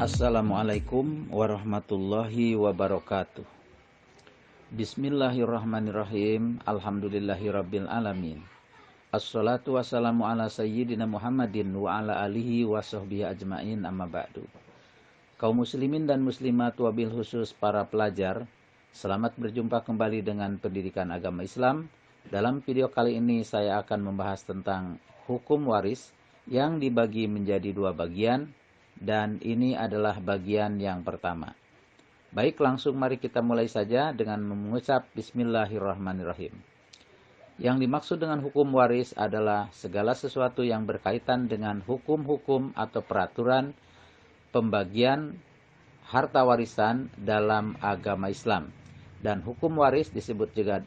Assalamualaikum warahmatullahi wabarakatuh. Bismillahirrahmanirrahim. Alhamdulillahirabbil alamin. Assalatu wassalamu ala sayyidina Muhammadin wa ala alihi wa sahbihi ajmain, amma ba'du. Kaum muslimin dan muslimat, wabil khusus para pelajar, selamat berjumpa kembali dengan pendidikan agama Islam. Dalam video kali ini saya akan membahas tentang hukum waris yang dibagi menjadi dua bagian, dan ini adalah bagian yang pertama. Baik, langsung mari kita mulai saja dengan mengucap Bismillahirrahmanirrahim. Yang dimaksud dengan hukum waris adalah segala sesuatu yang berkaitan dengan hukum-hukum atau peraturan pembagian harta warisan dalam agama Islam. Dan hukum waris disebut juga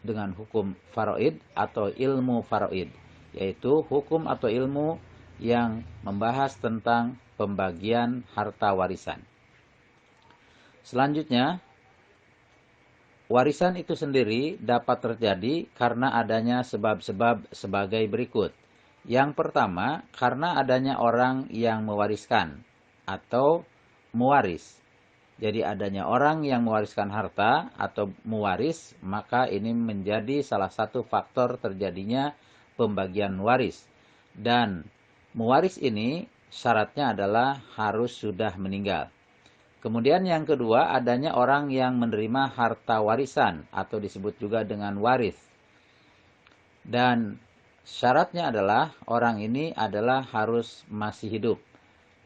dengan hukum faraid atau ilmu faraid, yaitu hukum atau ilmu yang membahas tentang pembagian harta warisan. Selanjutnya, warisan itu sendiri dapat terjadi karena adanya sebab-sebab sebagai berikut. Yang pertama, karena adanya orang yang mewariskan atau mewaris. Jadi adanya orang yang mewariskan harta atau mewaris, maka ini menjadi salah satu faktor terjadinya pembagian waris. Dan mewaris ini syaratnya adalah harus sudah meninggal. Kemudian yang kedua, adanya orang yang menerima harta warisan atau disebut juga dengan waris. Dan syaratnya adalah orang ini adalah harus masih hidup.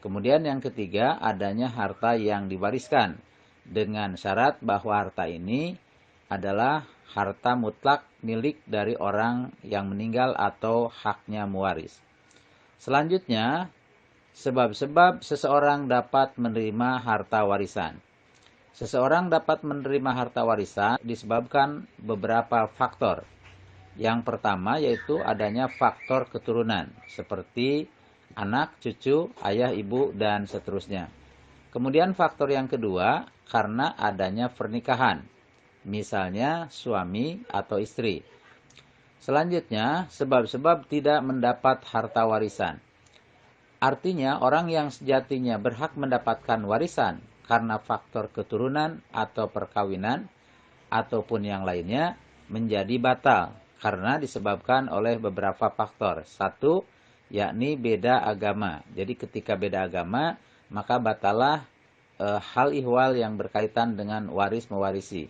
Kemudian yang ketiga, adanya harta yang diwariskan dengan syarat bahwa harta ini adalah harta mutlak milik dari orang yang meninggal atau haknya mewaris. Selanjutnya, sebab-sebab seseorang dapat menerima harta warisan. Seseorang dapat menerima harta warisan disebabkan beberapa faktor. Yang pertama yaitu adanya faktor keturunan, seperti anak, cucu, ayah, ibu, dan seterusnya. Kemudian faktor yang kedua, karena adanya pernikahan, misalnya suami atau istri. Selanjutnya, sebab-sebab tidak mendapat harta warisan. Artinya, orang yang sejatinya berhak mendapatkan warisan karena faktor keturunan atau perkawinan ataupun yang lainnya menjadi batal karena disebabkan oleh beberapa faktor. Satu, yakni beda agama. Jadi ketika beda agama, maka batalah hal ihwal yang berkaitan dengan waris mewarisi.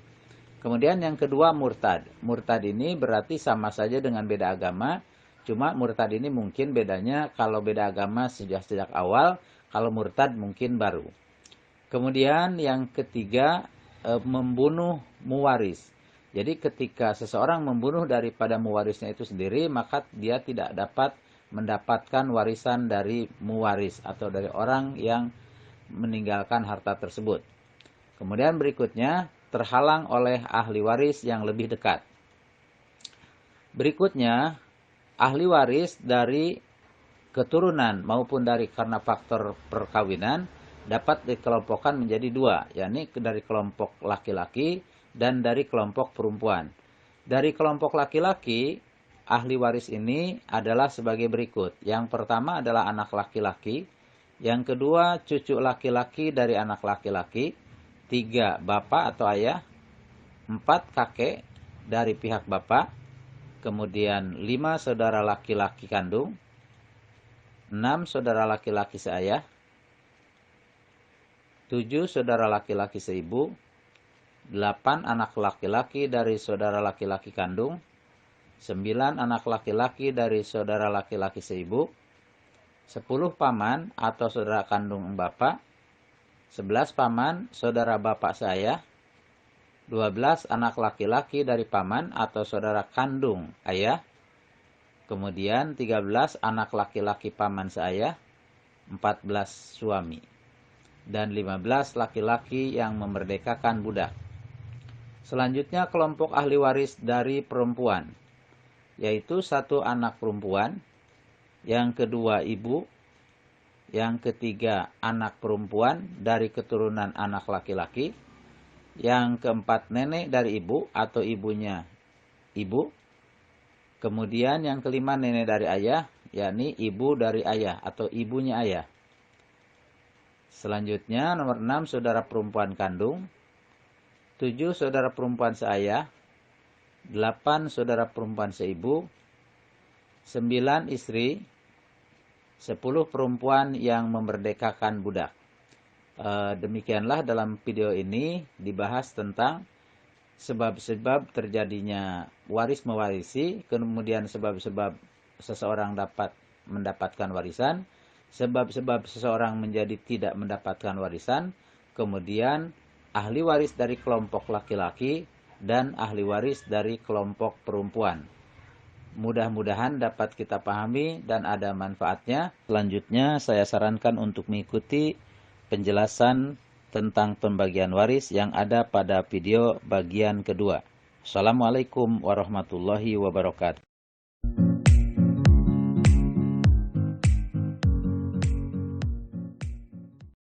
Kemudian yang kedua, murtad. Murtad ini berarti sama saja dengan beda agama. Cuma murtad ini mungkin bedanya kalau beda agama sejak awal, kalau murtad mungkin baru. Kemudian yang ketiga, membunuh muwaris. Jadi ketika seseorang membunuh daripada muwarisnya itu sendiri, maka dia tidak dapat mendapatkan warisan dari muwaris atau dari orang yang meninggalkan harta tersebut. Kemudian berikutnya, terhalang oleh ahli waris yang lebih dekat. Berikutnya, ahli waris dari keturunan maupun dari karena faktor perkawinan dapat dikelompokkan menjadi dua, yakni dari kelompok laki-laki dan dari kelompok perempuan. Dari kelompok laki-laki, ahli waris ini adalah sebagai berikut. Yang pertama adalah anak laki-laki, yang kedua cucu laki-laki dari anak laki-laki, 3 bapak atau ayah, 4 kakek dari pihak bapak, kemudian 5 saudara laki-laki kandung, 6 saudara laki-laki seayah, 7 saudara laki-laki seibu, 8 anak laki-laki dari saudara laki-laki kandung, 9 anak laki-laki dari saudara laki-laki seibu, 10 paman atau saudara kandung bapak, 11 paman saudara bapak seayah, 12 anak laki-laki dari paman atau saudara kandung ayah, kemudian 13 anak laki-laki paman seayah, 14 suami, dan 15 laki-laki yang memerdekakan budak. Selanjutnya kelompok ahli waris dari perempuan, yaitu 1 anak perempuan, yang kedua ibu, yang ketiga anak perempuan dari keturunan anak laki-laki, yang keempat nenek dari ibu atau ibunya ibu, kemudian yang kelima nenek dari ayah, yakni ibu dari ayah atau ibunya ayah. Selanjutnya nomor 6 saudara perempuan kandung, 7 saudara perempuan seayah, 8 saudara perempuan seibu, 9 istri, 10 perempuan yang memerdekakan budak. Demikianlah dalam video ini dibahas tentang sebab-sebab terjadinya waris mewarisi, kemudian sebab-sebab seseorang dapat mendapatkan warisan, sebab-sebab seseorang menjadi tidak mendapatkan warisan, kemudian ahli waris dari kelompok laki-laki dan ahli waris dari kelompok perempuan. Mudah-mudahan dapat kita pahami dan ada manfaatnya. Selanjutnya saya sarankan untuk mengikuti penjelasan tentang pembagian waris yang ada pada video bagian kedua. Assalamualaikum warahmatullahi wabarakatuh.